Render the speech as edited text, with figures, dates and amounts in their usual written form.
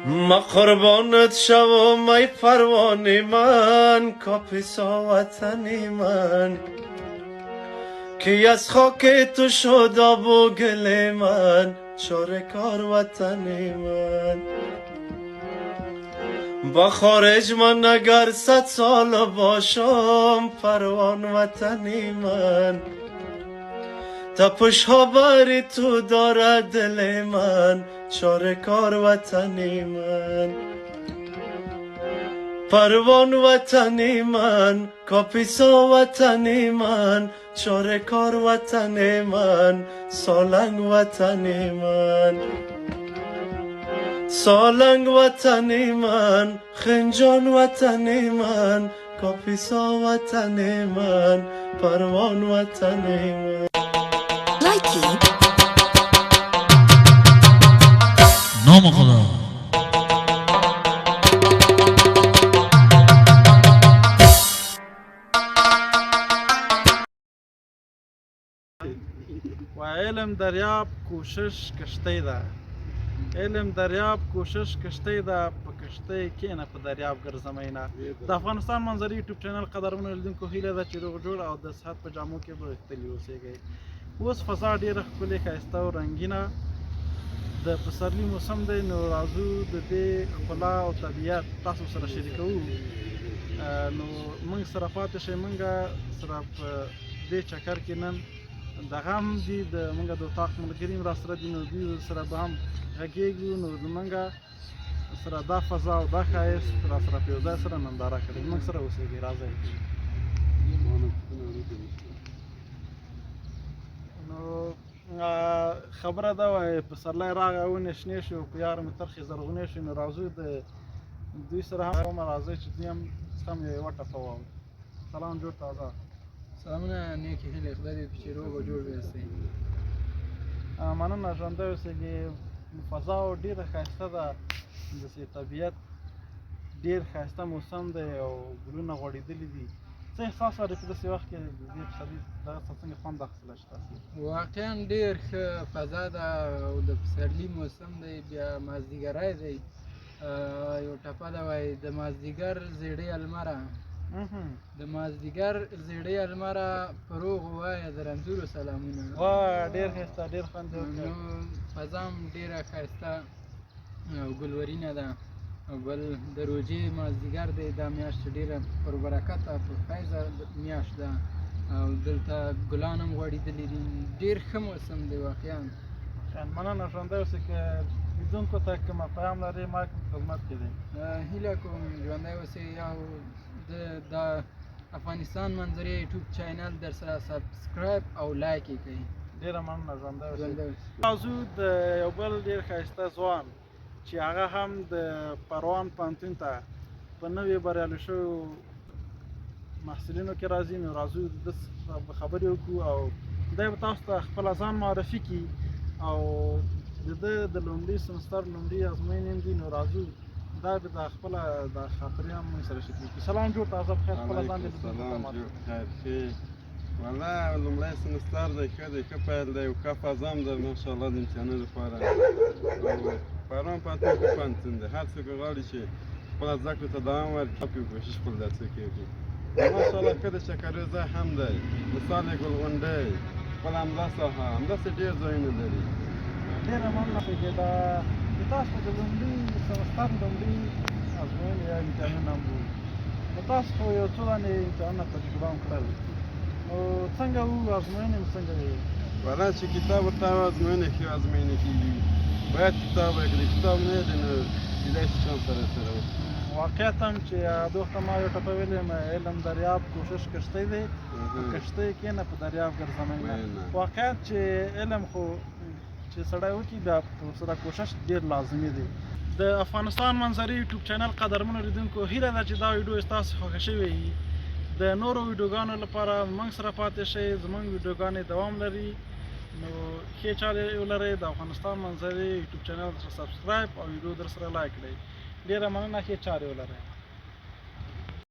ما قربانت شوم ای پروانه من کاپیسا وطنی من که از خاک تو شد آب و گل من چاره کار وطنی من با خارج من اگر 100 سال باشم پروان وطنی من تپش ها بری تو دارد دل من چاره کار وطنی من پروان وطنی من کاپیسا وطنی من چاره کار وطنی من سالنگ وطنی من سالنگ وطنی من خنجان وطنی من کاپیسا وطنی من پروان وطنی من نام خدا و علم دریاب کوشش کشتی ده علم دریاب کوشش کشتی ده په کشتی کینه په دریاب ګرځمینا د افغانستان منظرې یوټیوب چینل قدرمنو لیدونکو هیله ده چې روغ جوړ او د صحت په جامو کې به تللی اوسیږئ اوس فضا ډیره ښکلې ښایسته او رنګینه د پسرلي موسم دی نو راځو د دې ښکلا او طبیعت تاسو سره شریکوو نو موږ سره پاتې شئ موږ سره په دې چکر کې نن دغه هم دي د موږ د اطاق ملګري هم راسره دي نو دوی سره به هم غږیږو نو زموږ سره دا فضا او دا ښایست راسره په یو ځای سره ننداره کړئ موږ سره اوسیږئ راځئ نو خبره دا وایي پسرلی راغی ونې شنې شوې او په یاره مې ترخې زرغونې شوې نو راځو د دوی سره هم کومه راځئ چې دوی هم څخه هم یوه ټپه واورو سلام جوړ تازه سلامونه نیکې هیلې خدای دې چې روغ او جوړ اوسئ مننه ژوندی اوسېږي فضا ډېره ښایسته ده داسې طبیعت ډېر ښایسته موسم دی او ګلونه غوړېدلي دي څه احساس لرئ په داسې وخت کې د دې پسرلي دغه څخه څنګه خوند اخیستلی شئ تاسو واقعا ډېر ښه فضا ده او د پسرلي موسم دی بیا مازدیګری دی یو ټپه ده وایي د مازدیګر زیړې المره د مازدیګر زیړې المره په روغ ووایه د رنځورو سلامونه ډېر ښایسته ډېر خوند یې وکړ نو فضا هم ډېره ښایسته او ګلورینه ده او بل د روژې مازدیګر دی دا میاشت ډېره پربرکته پرفیضه میاشت ده او دلته ګلان هم غوړېدلي دي ډېر ښه موسم دی واقعا مننه ژوندی اوسئ که لیدونکو ته کومه پیام لرئ ما خدمت کې دی هیله کوم ژوندی اوسئ او د افغانستان منظرې یوټیوب چینل در سره سبسکرایب او لایک یې کوئ ډېره مننه ژوندی اوسئ راځو د یو بل ډېر ښایسته ځوان چې هغه هم د پروان پوهنتون ته په نوې بریالي شویو محصلینو کې راځي نو راځو د ده به خبرې وکړو او دی به تاسو ته خپله ځان معرفي کړي او د ده د لومړي سمستر لومړي ازموینې هم دي نو راځو دا به د خپله د خاطرې هم موږ سره شریک کړي سلام جوړ تازه بخیر خپله ځان دې سلام جوړ خیر ښې والله لومړی سمستر دی ښه دی ښه پیل دی او ښه فضا هم ده ماشاءالله د امتحانونو لپاره پروان پوهنتون ښه پوهنتون دی هر څوک غواړي چې خپله زده کړو ته دوام ورکړي کوشش خپل دا څه کوي ماشاءالله ښه د چکرې ځای هم دی مثال یې ګلغونډۍ خپله همدا ساحه همداسې ډېر ځایونه لري ډېره مننه چې د تاسو د لومړي سمستر لومړي ازموینې یا امتحانونه هم وو نو تاسو خو یو څو دانې امتحانونه تجربه هم کړل نو څنګه وو ازموینې هم څنګه وې والله چې کتاب ورته ازموینې ښې ازموینې کېږي باید کتاب وکړي کتاب نه دی نو کېدای شي چانس سره سره واقعیت هم چې دوسته ما یو ټپه ویلې یم علم دریاب کوشش کشتی دی په کشتی کښېنه په دریاب ګرځمینا واقعیت چې علم خو چې سړی وکړي بیا ورسره کوشش ډېر لازمي دی د افغانستان منظرې یوټیوب چینل قدرمنو لیدونکو هیله ده چې دا ویډیو ستاسو خوښه شوې وي د نورو ویډیوګانو لپاره موږ سره پاتې شئ زموږ ویډیوګانې دوام لري نو ښې چارې ولرئ د افغانستان منظرې یوټیوب چینل سره سبسکرایب او ویډیو در سره لایک کړئ ډېره مننه ښې چارې ولرئ